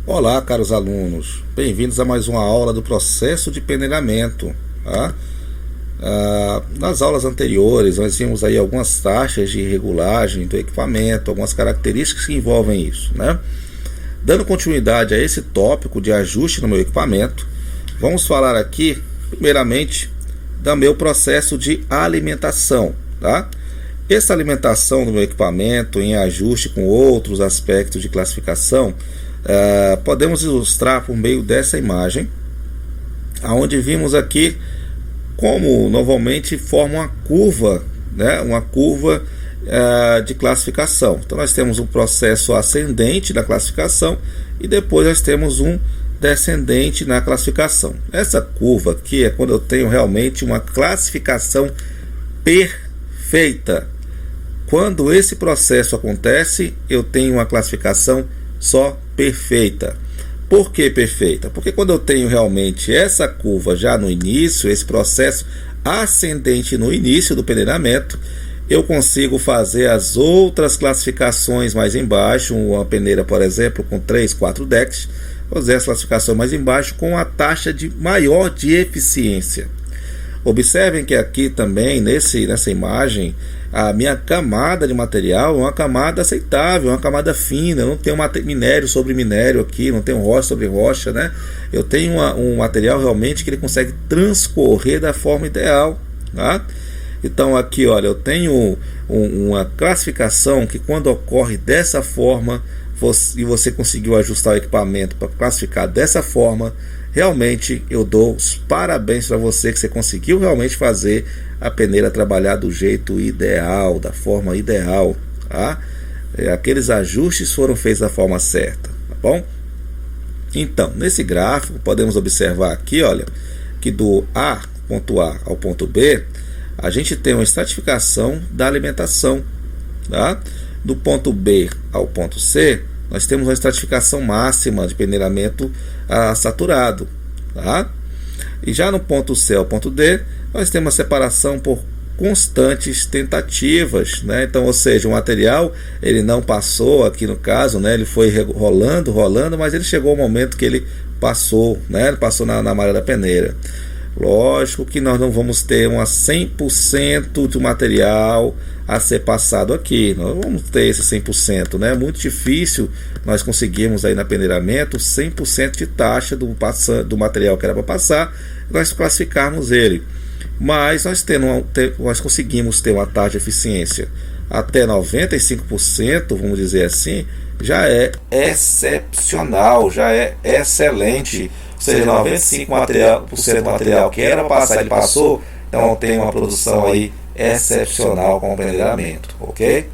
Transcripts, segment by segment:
Olá, caros alunos, bem-vindos a mais uma aula do processo de peneiramento. Tá? Nas aulas anteriores, nós vimos aí algumas taxas de regulagem do equipamento, algumas características que envolvem isso, né? Dando continuidade a esse tópico de ajuste no meu equipamento, vamos falar aqui, primeiramente, do meu processo de alimentação, tá? Essa alimentação do meu equipamento em ajuste com outros aspectos de classificação, podemos ilustrar por meio dessa imagem, onde vimos aqui como normalmente forma uma curva, né? Uma curva de classificação. Então nós temos um processo ascendente da classificação e depois nós temos um descendente na classificação. Essa curva aqui é quando eu tenho realmente uma classificação perfeita. Quando esse processo acontece, eu tenho uma classificação só perfeita. Por que perfeita? Porque quando eu tenho realmente essa curva já no início, esse processo ascendente no início do peneiramento, eu consigo fazer as outras classificações mais embaixo, uma peneira, por exemplo, com 3, 4 decks, fazer essa classificação mais embaixo com a taxa maior de eficiência. Observem que aqui também, nessa imagem, a minha camada de material é uma camada aceitável, uma camada fina. Eu não tenho minério sobre minério aqui, não tenho rocha sobre rocha, né? Eu tenho um material realmente que ele consegue transcorrer da forma ideal, tá? Então aqui, olha, eu tenho uma classificação que quando ocorre dessa forma, e você conseguiu ajustar o equipamento para classificar dessa forma, realmente eu dou os parabéns para você, que você conseguiu realmente fazer a peneira trabalhar do jeito ideal, da forma ideal, tá? Aqueles ajustes foram feitos da forma certa, tá bom? Então, nesse gráfico podemos observar aqui, olha, que do ponto A ao ponto B, a gente tem uma estratificação da alimentação, tá? Do ponto B ao ponto C, nós temos uma estratificação máxima de peneiramento saturado, tá? E já no ponto C ao ponto D, nós temos a separação por constantes tentativas, né? Então, ou seja, o material ele não passou aqui no caso, né? Ele foi rolando, mas ele chegou ao momento que ele passou, né? Ele passou na malha da peneira. Lógico que nós não vamos ter 100% do material a ser passado aqui. Nós vamos ter esse 100%, né? É muito difícil nós conseguirmos aí na peneiramento 100% de taxa do material que era para passar, nós classificarmos ele. Mas nós conseguimos ter uma taxa de eficiência até 95%, vamos dizer assim, já é excepcional, já é excelente. Ou seja, 95% do material que era passar, ele passou. Então tem uma produção aí excepcional com o peneiramento, ok?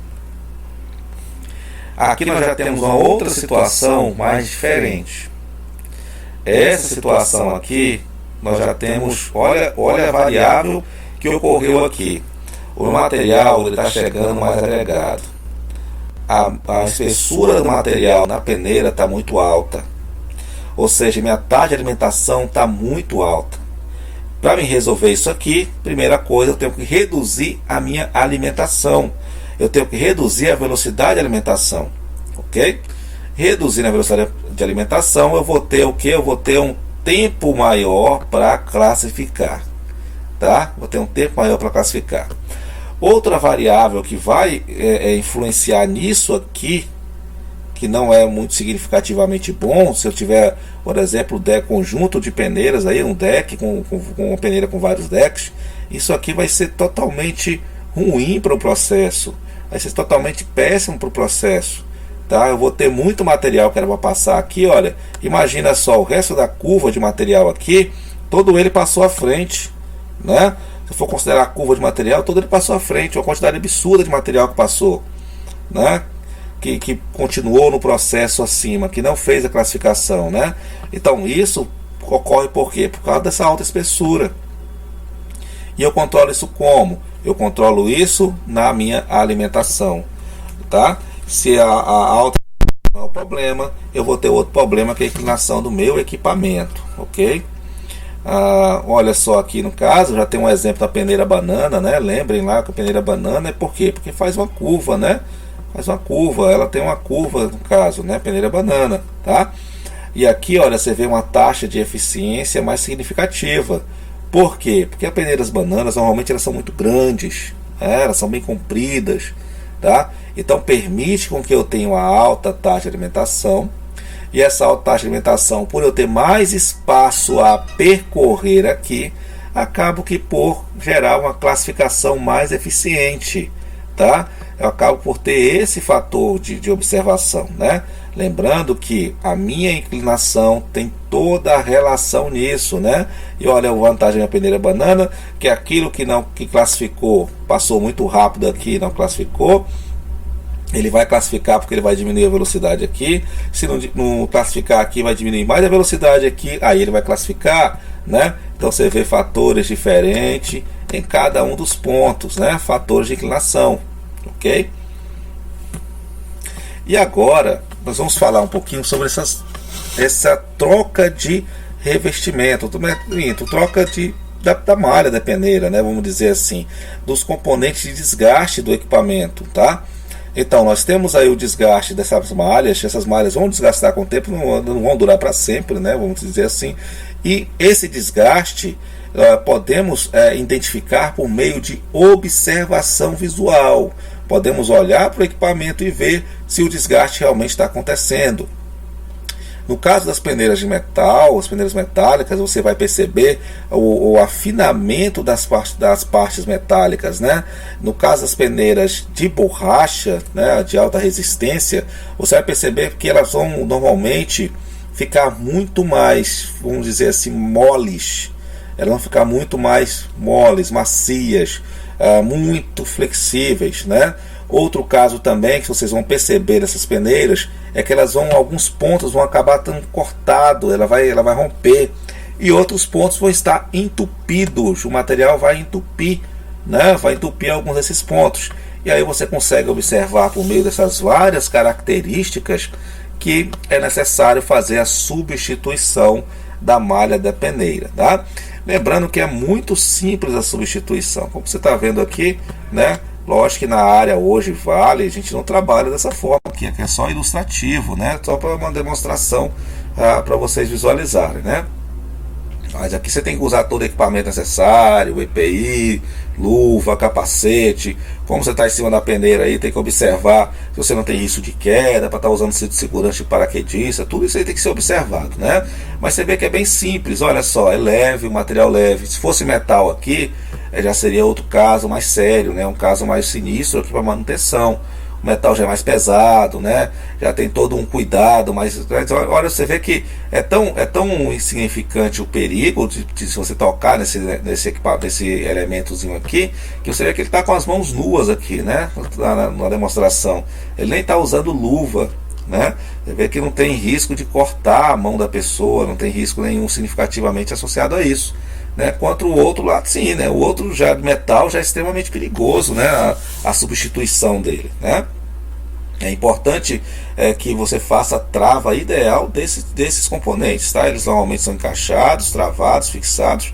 Aqui nós já temos uma outra situação mais diferente. Essa situação aqui, nós já temos, olha a variável que ocorreu aqui. O material está chegando mais agregado. A espessura do material na peneira está muito alta. Ou seja, minha taxa de alimentação está muito alta. Para me resolver isso aqui, primeira coisa, eu tenho que reduzir a minha alimentação. Eu tenho que reduzir a velocidade de alimentação. Ok? Reduzindo a velocidade de alimentação, eu vou ter o que? Eu vou ter um tempo maior para classificar. Tá? Vou ter um tempo maior para classificar. Outra variável que vai influenciar nisso aqui, que não é muito significativamente bom, se eu tiver, por exemplo, conjunto de peneiras, aí, um deck com uma peneira com vários decks, isso aqui vai ser totalmente ruim para o processo, vai ser totalmente péssimo para o processo, tá? Eu vou ter muito material que era para passar aqui, olha, imagina só, o resto da curva de material aqui, todo ele passou à frente, né? Se for considerar a curva de material, todo ele passou à frente, uma quantidade absurda de material que passou, né? Que continuou no processo acima, que não fez a classificação, né? Então isso ocorre por quê? Por causa dessa alta espessura. E eu controlo isso como? Eu controlo isso na minha alimentação, tá? Se a alta não é o problema, eu vou ter outro problema, que é a inclinação do meu equipamento, ok? Olha só aqui no caso, já tem um exemplo da peneira banana, né? Lembrem lá que a peneira banana é por quê? Porque faz uma curva, né? Faz uma curva, ela tem uma curva no caso, né? Peneira banana, tá? E aqui, olha, você vê uma taxa de eficiência mais significativa. Por quê? Porque as peneiras bananas normalmente elas são muito grandes, né? Elas são bem compridas, tá? Então permite com que eu tenha uma alta taxa de alimentação. E essa alta taxa de alimentação, por eu ter mais espaço a percorrer aqui, acabo que por gerar uma classificação mais eficiente, tá? Eu acabo por ter esse fator de observação, né? Lembrando que a minha inclinação tem toda a relação nisso, né? E olha a vantagem da peneira banana, que aquilo que classificou, passou muito rápido aqui, não classificou, ele vai classificar porque ele vai diminuir a velocidade aqui. Se não classificar aqui, vai diminuir mais a velocidade aqui, aí ele vai classificar, né? Então você vê fatores diferentes em cada um dos pontos, né? Fatores de inclinação, ok? E agora nós vamos falar um pouquinho sobre essa troca de revestimento, troca da malha da peneira, né? Vamos dizer assim, dos componentes de desgaste do equipamento, tá? Então nós temos aí o desgaste dessas malhas. Essas malhas vão desgastar com o tempo, não vão durar para sempre, né? Vamos dizer assim. E esse desgaste podemos identificar por meio de observação visual. Podemos olhar para o equipamento e ver se o desgaste realmente está acontecendo. No caso das peneiras de metal, as peneiras metálicas, você vai perceber o afinamento das partes metálicas, né? No caso das peneiras de borracha, né, de alta resistência, você vai perceber que elas vão normalmente ficar muito mais, vamos dizer assim, moles. Elas vão ficar muito mais moles, macias, muito flexíveis, né? Outro caso também que vocês vão perceber nessas peneiras é que elas vão, alguns pontos vão acabar estando cortado, ela vai romper, e outros pontos vão estar entupidos, o material vai entupir, né? Vai entupir alguns desses pontos. E aí você consegue observar por meio dessas várias características que é necessário fazer a substituição da malha da peneira, tá? Lembrando que é muito simples a substituição, como você está vendo aqui, né? Lógico que na área hoje Vale a gente não trabalha dessa forma aqui é só ilustrativo, né? Só para uma demonstração para vocês visualizarem, né? Mas aqui você tem que usar todo o equipamento necessário, EPI, luva, capacete. Como você está em cima da peneira aí, tem que observar se você não tem risco de queda, para estar usando cinto de segurança de paraquedista, tudo isso aí tem que ser observado, né? Mas você vê que é bem simples, olha só, é leve, o material leve. Se fosse metal aqui, já seria outro caso mais sério, né? Um caso mais sinistro aqui para manutenção. O metal já é mais pesado, né? Já tem todo um cuidado, mas olha, você vê que é tão insignificante o perigo de se você tocar nesse equipamento, nesse elementozinho aqui, que você vê que ele está com as mãos nuas aqui, né? Na demonstração. Ele nem está usando luva, né? Você vê que não tem risco de cortar a mão da pessoa, não tem risco nenhum significativamente associado a isso, né? Quanto o outro lado, sim, né? O outro já de metal já é extremamente perigoso, né? A substituição dele, né? É importante que você faça a trava ideal desses componentes, tá? Eles normalmente são encaixados, travados, fixados,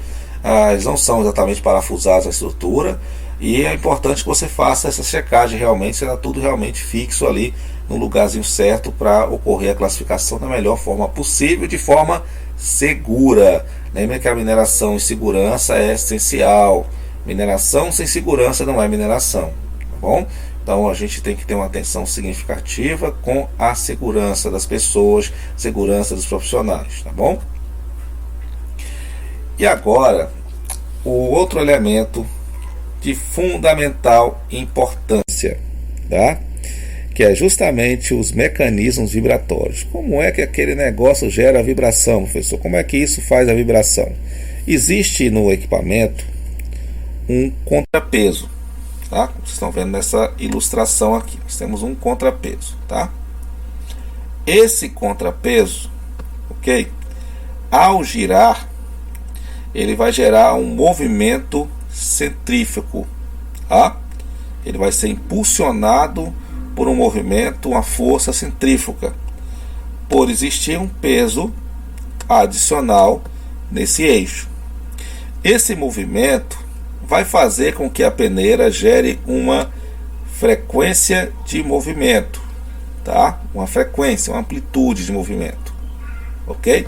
eles não são exatamente parafusados na estrutura, e é importante que você faça essa checagem realmente, será tudo realmente fixo ali no lugarzinho certo para ocorrer a classificação da melhor forma possível, de forma segura. Lembre que a mineração em segurança é essencial. Mineração sem segurança não é mineração, tá bom? Então a gente tem que ter uma atenção significativa com a segurança das pessoas, segurança dos profissionais, tá bom? E agora, o outro elemento de fundamental importância, tá? Que é justamente os mecanismos vibratórios. Como é que aquele negócio gera vibração, professor? Como é que isso faz a vibração? Existe no equipamento um contrapeso, tá? Vocês estão vendo nessa ilustração aqui. Nós temos um contrapeso, tá? Esse contrapeso, ok? Ao girar, ele vai gerar um movimento centrífugo, tá? Ele vai ser impulsionado por um movimento, uma força centrífuga, por existir um peso adicional nesse eixo. Esse movimento vai fazer com que a peneira gere uma frequência de movimento, tá? Uma frequência, uma amplitude de movimento. ok?